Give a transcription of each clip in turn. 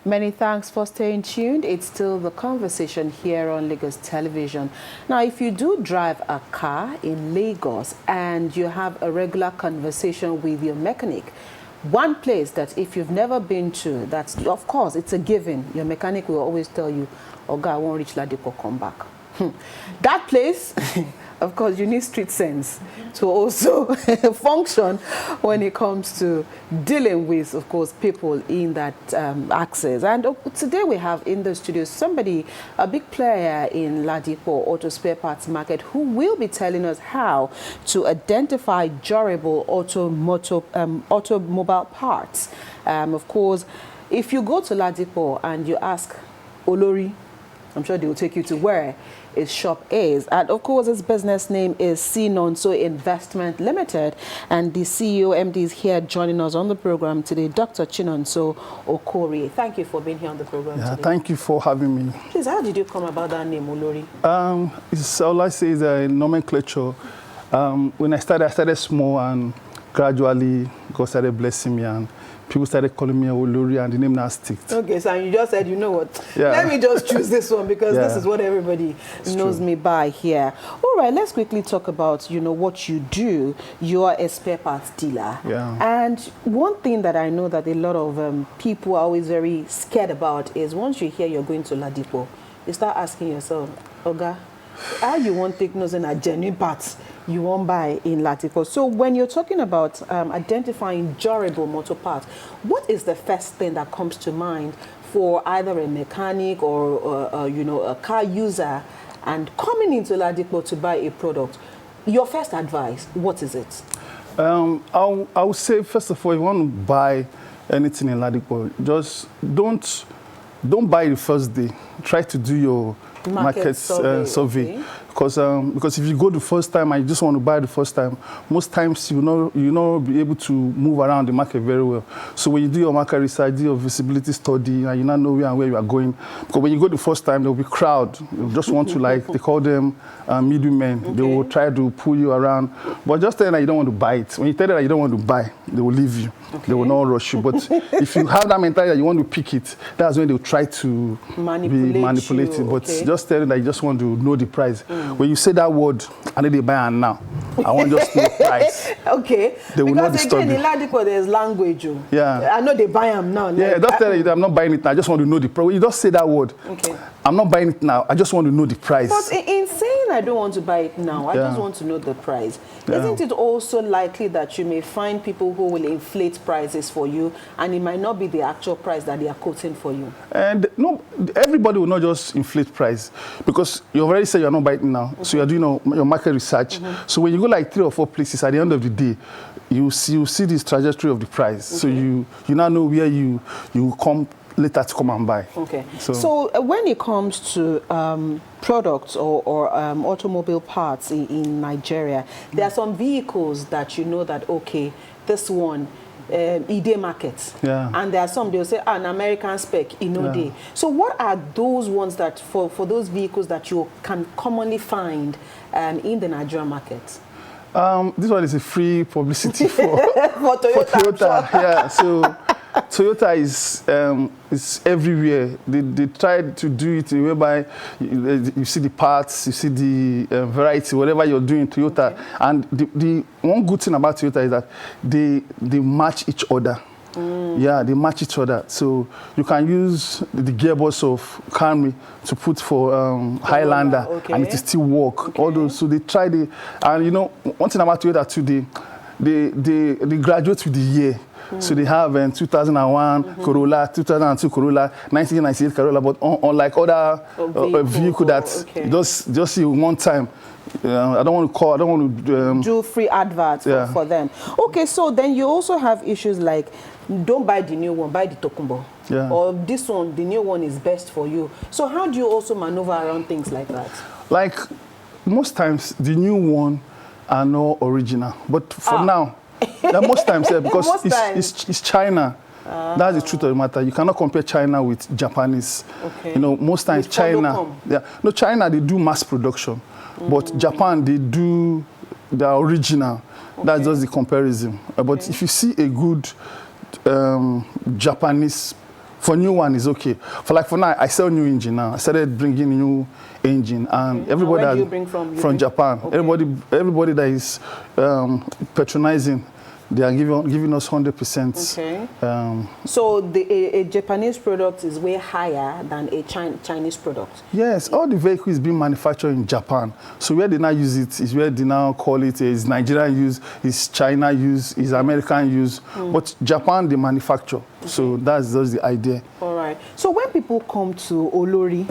Many thanks for staying tuned. It's still the conversation here on Lagos Television. Now, if you do drive a car in Lagos and you have a regular conversation with your mechanic, one place that if you've never been to, that's, of course, it's a given. Your mechanic will always tell you, Oga, I won't reach Ladipo, come back. That place, of course, you need street sense to also function when it comes to dealing with, of course, people in that access. And today we have in the studio somebody, a big player in Ladipo Auto Spare Parts Market, who will be telling us how to identify durable automobile parts. Of course, if you go to Ladipo and you ask Olori, I'm sure they will take you to where his shop is. And of course, his business name is Chinonso Investment Limited. And the CEO, MD, is here joining us on the program today, Dr. Chinonso Okorie. Thank you for being here on the program today. Thank you for having me. Please, how did you come about that name, Olori? All I say is a nomenclature. When I started small, and gradually God started blessing me, and people started calling me Olori, and the name now sticks. Okay, so you just said, you know what, let me just choose this one because this is what everybody knows me by here. All right, let's quickly talk about, what you do. You are a spare parts dealer. Yeah. And one thing that I know that a lot of people are always very scared about is once you hear you're going to Ladipo, you start asking yourself, Oga, how you want to take notes in a genuine parts you won't buy in Ladipo? So when you're talking about identifying durable motor parts, what is the first thing that comes to mind for either a mechanic or a car user and coming into Ladipo to buy a product? Your first advice, what is it? I would say, first of all, if you want to buy anything in Ladipo, just don't buy the first day. Try to do your market survey. Okay. Because if you go the first time and you just want to buy the first time, most times you not be able to move around the market very well. So when you do your market research, do your visibility study, and you not know where and where you are going, because when you go the first time, there will be crowd. You just want to they call them middlemen. Okay. They will try to pull you around, but just tell them that you don't want to buy it. When you tell them that you don't want to buy, they will leave you. Okay. They will not rush you. But if you have that mentality that you want to pick it, that's when they will try to be manipulating. But just tell them that you just want to know the price. When you say that word, I need to buy it now. I want just to know the price. Okay. They will not disturb you. Because again, in Ladipo, there's language. Yeah. I know they buy them now. Yeah, just tell them I'm not buying it now. I just want to know the price. When you just say that word, I'm not buying it now. I just want to know the price. But in saying I don't want to buy it now, I just want to know the price. Isn't it also likely that you may find people who will inflate prices for you, and it might not be the actual price that they are quoting for you? And no, everybody will not just inflate price, because you already said you're not buying it now. So you're doing your market research. So when you go like 3 or 4 places, at the end of the day, you see this trajectory of the price. So you now know where you come later to come and buy. Okay. So when it comes to products or automobile parts in Nigeria, there are some vehicles that you know that, okay, this one, Ide market. Yeah. And there are some, they'll say, an American spec, Day. So what are those ones that, for those vehicles that you can commonly find in the Nigerian market? This one is a free publicity for Toyota. For Toyota. Yeah, so Toyota is everywhere. They tried to do it whereby you see the parts, you see the variety, whatever you're doing, Toyota. Okay. And the one good thing about Toyota is that they match each other. Yeah, they match each other. So you can use the gearbox of Camry to put for Highlander, and it will still work. Okay. All those, so they tried it. And one thing about Toyota today, they graduate with the year. So they have 2001 Corolla, 2002 Corolla, 1998 Corolla, but unlike other vehicle that just see one time. I don't want to do free adverts for them. Okay, so then you also have issues like, don't buy the new one, buy the Tokumbo. Yeah. Or this one, the new one is best for you. So how do you also maneuver around things like that? Like, most times, the new one are not original. But for now, most times, because it's China. That's the truth of the matter. You cannot compare China with Japanese. Okay. You know, most times China, they do mass production. But Japan, they do the original. Okay. That's just the comparison. But if you see a good Japanese, for new one is okay. For now, I sell new engine now. I started bringing new engine, and everybody where do you bring from Japan. Okay. Everybody that is patronizing, they are giving us 100%. Okay. So a Japanese product is way higher than a Chinese product? Yes, all the vehicles being manufactured in Japan. So where they now use it is where they now call it is Nigerian use, is China use, is American use. But Japan, they manufacture. Okay. So that's just the idea. All right. So when people come to Olori,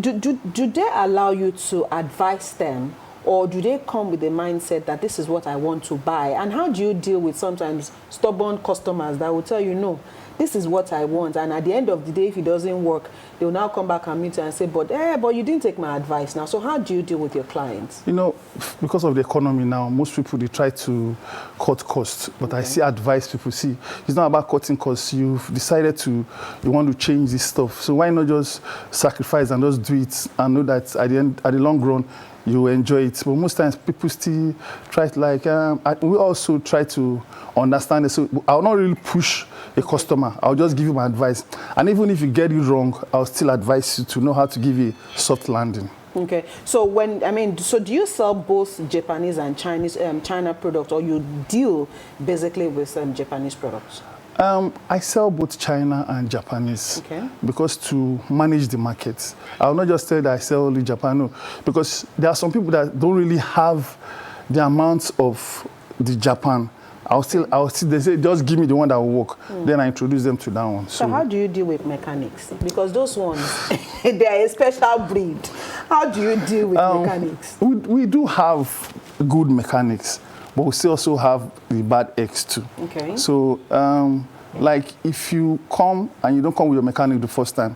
do they allow you to advise them? Or do they come with the mindset that this is what I want to buy? And how do you deal with sometimes stubborn customers that will tell you, no, this is what I want. And at the end of the day, if it doesn't work, they'll now come back and meet you and say, but you didn't take my advice now. So how do you deal with your clients? You know, because of the economy now, most people, they try to cut costs. But I see advice people see. It's not about cutting costs. You've decided you want to change this stuff. So why not just sacrifice and just do it and know that at the long run, you enjoy it. But most times people still try to we also try to understand it. So I'll not really push a customer. I'll just give you my advice. And even if you get it wrong, I'll still advise you to know how to give you a soft landing. Okay. So so do you sell both Japanese and China products, or you deal basically with Japanese products? I sell both China and Japanese, because to manage the market. I'll not just say that I sell only Japan, no, because there are some people that don't really have the amount of the Japan. They say, just give me the one that will work. Then I introduce them to that one. So how do you deal with mechanics? Because those ones, they are a special breed. How do you deal with mechanics? We do have good mechanics, but we still also have the bad eggs too. Okay. So, like if you come and you don't come with your mechanic the first time,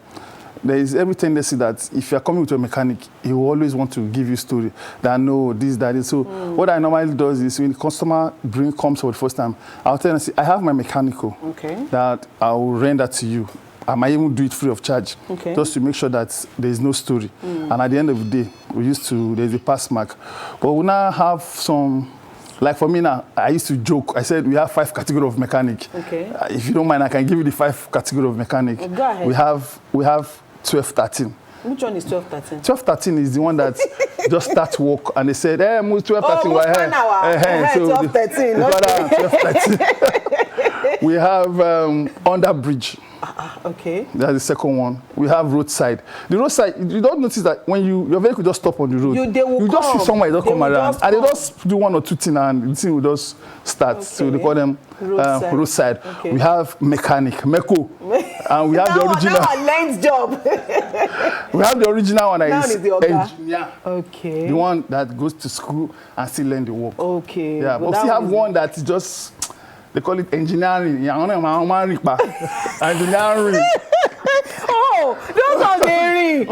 there is every tendency that if you are coming with your mechanic, he will always want to give you a story that no, this, that, is. So what I normally do is when the customer comes for the first time, I'll tell them, I have my mechanical that I will render to you. I might even do it free of charge, just to make sure that there is no story. And at the end of the day, there's a pass mark. But we now have some. Like for me now, I used to joke. I said we have 5 categories of mechanic. Okay. If you don't mind, I can give you the 5 categories of mechanic. Go ahead. We have 12-13. Which one is 12-13? 12-13 is the one that just starts work and they said, hey, move 12-13. Oh, move 12-13. We have under bridge. Okay. That's the second one. We have roadside. The roadside, you don't notice that when your vehicle just stop on the road, you just see somewhere, it don't come around. And they just do 1 or 2 things and the thing will just start. So they call them roadside. Okay. We have mechanic, Meko. And we have the original. Now a lens job. We have the original one that is the engineer. Okay. The one that goes to school and still learn the work. Okay. Yeah, but we still have one that is just, they call it engineering. Engineering. Oh, those are very.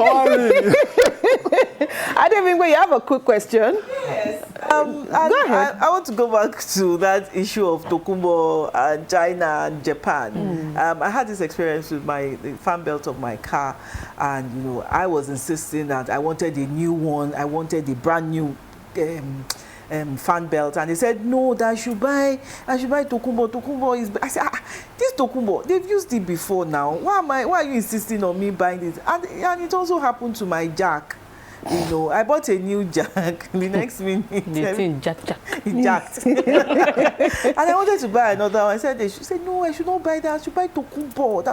I don't think you have a quick question. Yes. Go ahead. I want to go back to that issue of Tokumbo and China and Japan. I had this experience with the fan belt of my car, and I was insisting that I wanted a new one. I wanted a brand new fan belt, and they said no, that I should buy Tokumbo. Tokumbo is. I said, this Tokumbo, they've used it before now. Why are you insisting on me buying this? And it also happened to my jack. I bought a new jack. The next minute, the thing jacked. And I wanted to buy another one. She said, no, I should not buy that. I should buy Tokumbo.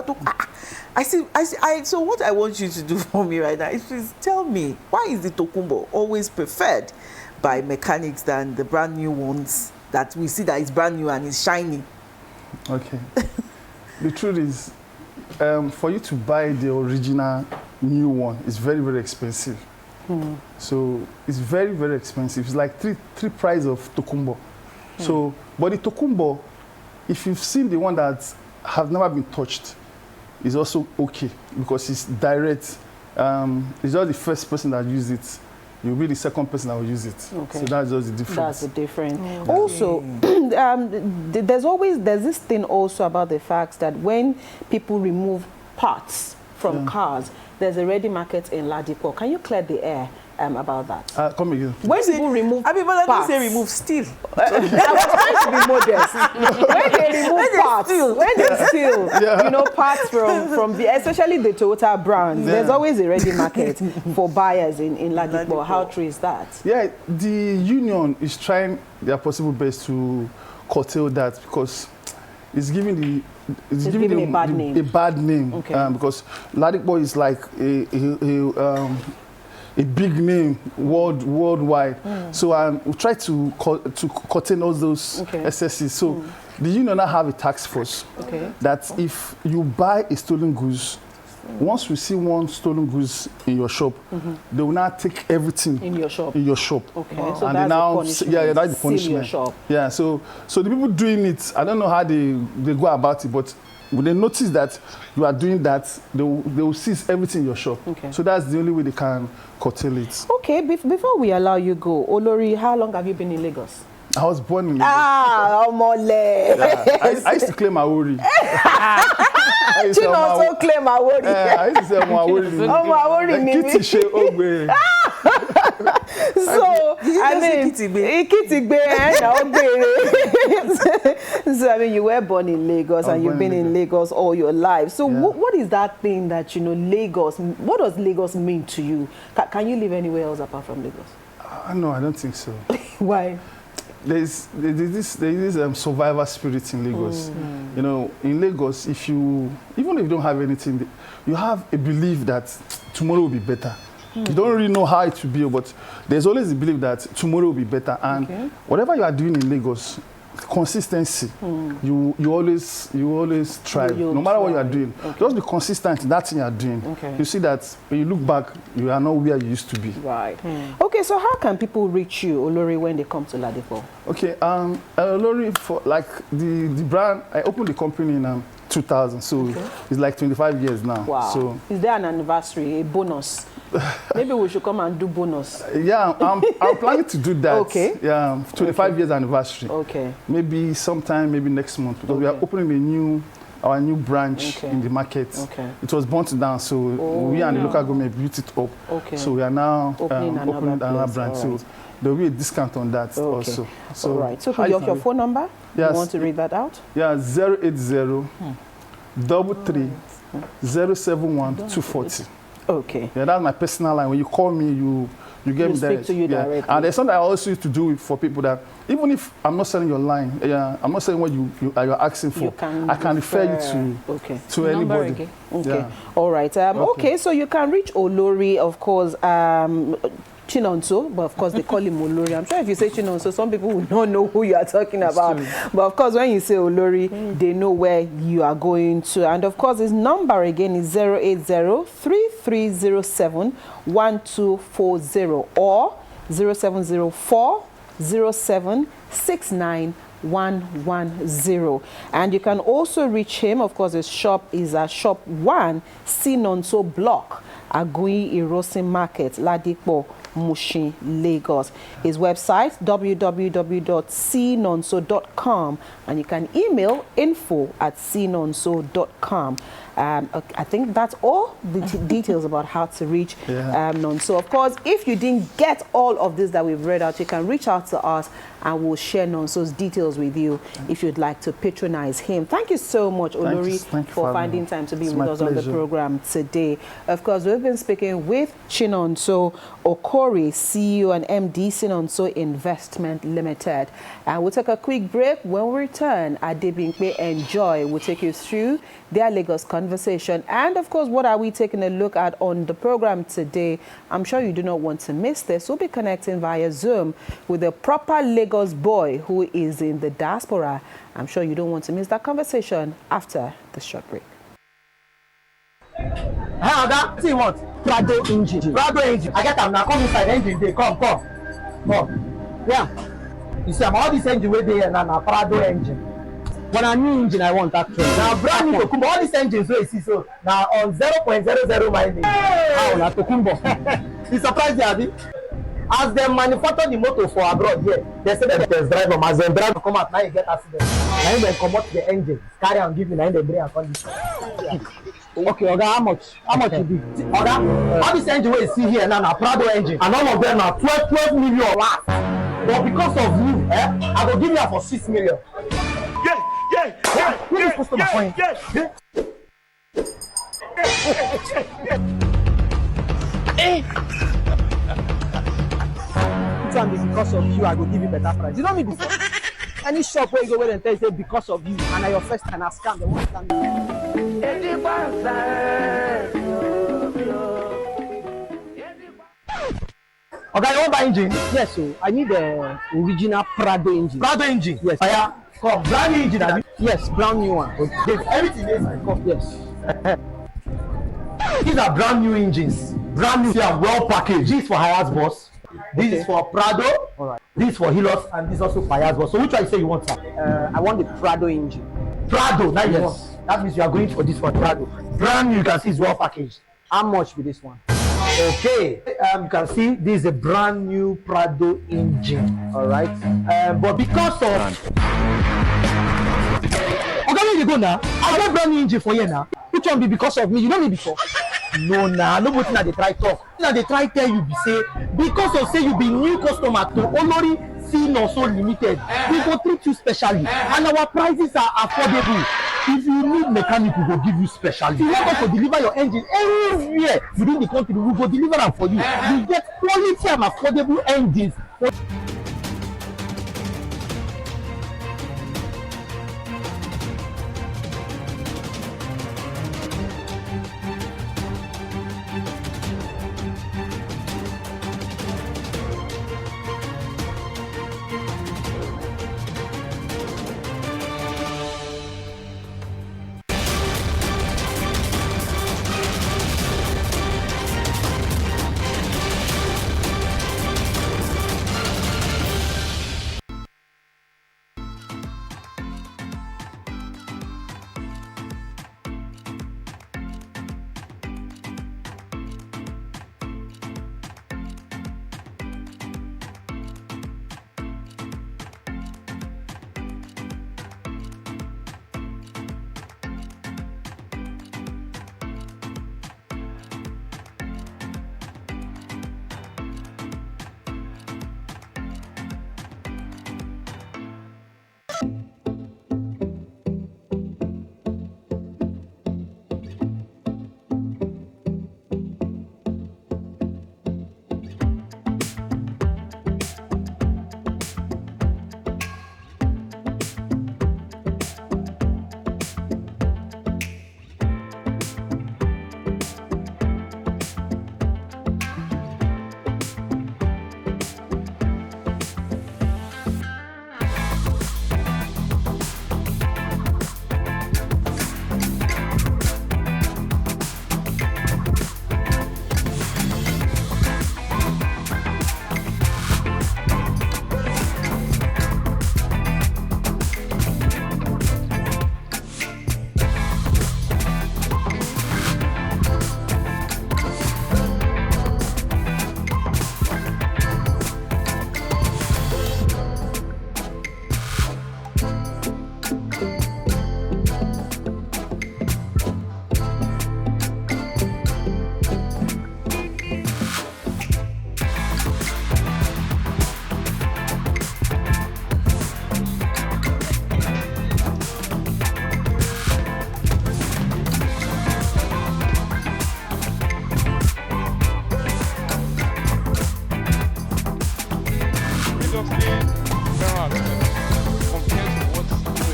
So what I want you to do for me right now is please tell me, why is the Tokumbo always preferred by mechanics than the brand new ones that we see that is brand new and is shiny? Okay. The truth is, for you to buy the original new one, it's very, very expensive. So it's very, very expensive. It's like three price of Tokumbo. So, but the Tokumbo, if you've seen the one that have never been touched, is also okay because it's direct. It's just the first person that used it you'll be the second person that will use it. Okay. So that's just the difference. That's the difference. Okay. Also, there's this thing also about the fact that when people remove parts from cars, there's a ready market in Ladipo. Can you clear the air about that? Come again. When people remove I mean, but I parts, didn't say remove steel. I was trying to be modest. When they remove parts, when they steal, you know, parts from the, especially the Toyota brands, there's always a ready market for buyers in Ladipo. How true is that? Yeah, the union is trying their possible best to curtail that because it's giving a bad name. A bad name. Okay. Because Ladipo is like a big name worldwide. So we try to curtail all those excesses. So the union now have a task force that if you buy a stolen goods, once we see one stolen goods in your shop, they will now take everything In your shop. Okay, so and that's now, the punishment. yeah, that's the Seal punishment. your shop. Yeah, so the people doing it, I don't know how they go about it, but when they notice that you are doing that, they will seize everything in your shop. Okay. So that's the only way they can curtail it. Okay, before we allow you go, Olori, how long have you been in Lagos? I was born in Lagos. Omole. Yeah, I used to claim Okorie. Chinonso claim Okorie. I used to say Okorie. Okorie ni mi. Kitty Ogbe. So I mean, Ikitigbe and So I mean, you were born in Lagos and you've been in Lagos all your life. So what is that thing that, you know, Lagos? What does Lagos mean to you? Can you live anywhere else apart from Lagos? No, I don't think so. Why? There's this survivor spirit in Lagos. You know, in Lagos, even if you don't have anything, you have a belief that tomorrow will be better. You don't really know how it will be, but there's always a belief that tomorrow will be better. And whatever you are doing in Lagos, consistency, you always strive, no matter what you are doing. Just be consistent in that thing you are doing. You see that when you look back, you are not where you used to be. Right. Okay, so how can people reach you, Olori, when they come to Ladipo? Okay, Olori, for like the brand, I opened the company in 2000, so it's like 25 years now. Wow. So is there an anniversary, a bonus? Maybe we should come and do bonus. Yeah, I'm planning to do that. Okay. Yeah, 25 years anniversary. Okay. Maybe sometime, maybe next month, because we are opening our new branch in the market. Okay. It was burnt down, so we and the local government built it up. Okay. So we are now opening another branch. So there will be a discount on that also. So all right. So your phone number? Yes. You want to read that out? Yeah, 080 33 071 240. Okay. Yeah, that's my personal line. When you call me, you get me there. Speak to you directly. And there's something I also used to do for people that even if I'm not selling your line, I'm not selling what you're asking for, I can refer you to anybody. Okay. Yeah. All right. Okay, so you can reach Olori, of course, Chinonso, but of course they call him Olori. I'm sure if you say Chinonso, some people will not know who you are talking about. But of course, when you say Olori, they know where you are going to. And of course, his number again is 080-3307-1240 or 0704-0769-110. And you can also reach him. Of course, his shop is at Shop 1, Chinonso Block, Agui Irosin Market, Ladipo, Mushin, Lagos. His website, www.ceenonso.com, and you can email info@ceenonso.com. I think that's all the details about how to reach Nonso. Of course, if you didn't get all of this that we've read out, you can reach out to us and we'll share Nonso's details with you if you'd like to patronize him. Thank you so much, Olori, for finding time to be with us on the program today. Of course, we've been speaking with Chinonso Okorie, CEO and MD, Chinonso Investment Limited. And we'll take a quick break. When we return, Adebimpe Enjoy will take you through their Lagos conversation. And of course, what are we taking a look at on the program today? I'm sure you do not want to miss this. We'll be connecting via Zoom with a proper Lagos boy who is in the diaspora. I'm sure you don't want to miss that conversation after the short break. Hey, Oga, see what? Prado engine. Prado engine. I get them now. Come inside engine. They come. Yeah. You see, I'm all this engine way there now. Prado engine. When a new engine, I want actually. Now brand new Tokumbo. All these engines so you see so now on 0.00 mileage. How na Tokumbo? You surprised, Abi? As they manufacture the motor for abroad here, they say that there's driver. As they drive come out, now you get accident. Now they come out the engine, carry and give you, now they bring and condition. Okay, Oga, how much? How much you be? Oga, all this engine we see here now, Prado engine, and all of them are 12 million worth. But because of you, I will give you for 6 million. Where is customer point? Because of you, I will give you better price. You know me before. Any shop where you go where and tell you say because of you, and your first time I scam, they won't stand. Okay, you want buy engine? Yes, so I need the original Prado engine. Prado engine? Yes. Come, brand new engine, yes, brand new one. Okay. Everything is come. Yes. These are brand new engines. Brand new, well packaged. This is for Hiace Boss. This is for Prado. All right. This is for Hilos, and this is also for Hiace Boss. So which one you say you want, sir? I want the Prado engine. Prado, now yes. You want. That means you are going for this one, Prado. Brand new, you can see it's well packaged. How much with this one? Okay, you can see this is a brand new Prado engine. All right, but because of okay, where you go now? I got brand new engine for you now. Which one be because of me? You know me before. No, nah, nobody now they try talk. Now they try tell you be say because of say you be new customer to Olori Ceenonso Limited. We go treat you specially, and our prices are affordable. If you need mechanic, we will give you specially. If you want us to deliver your engine anywhere within the country, we will deliver them for you. You get quality and affordable engines.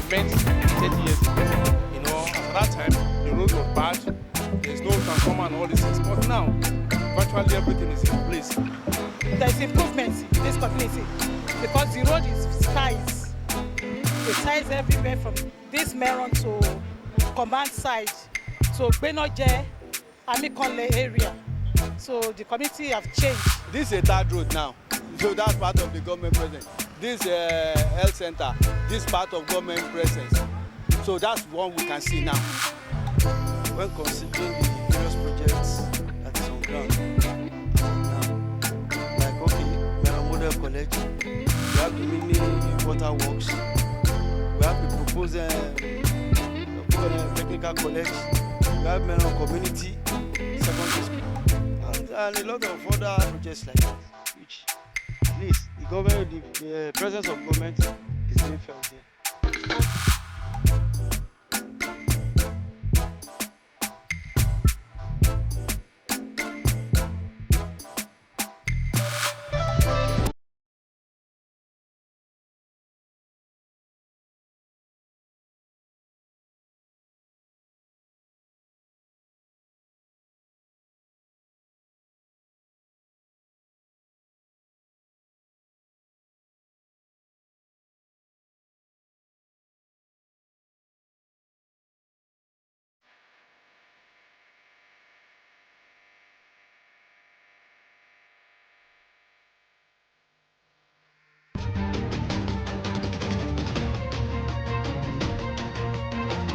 spent 30 years ago. You know, at that time, the road was bad, there's no transformer and all these things. But now, virtually everything is in place. There is improvement in this community because the road is size. The size everywhere from this Meron to Command side to Gbenoje, Amikonle area. So the community have changed. This is a third road now, so that's part of the government presence. This health center, this part of government presence. So that's one we can see now. When considering the various projects that is on ground now, like okay, college, we have the mini water works, we have the proposed technical college, we have Meron community secondary school, and a lot of other projects like that, which at least the government, the presence of government is being felt here.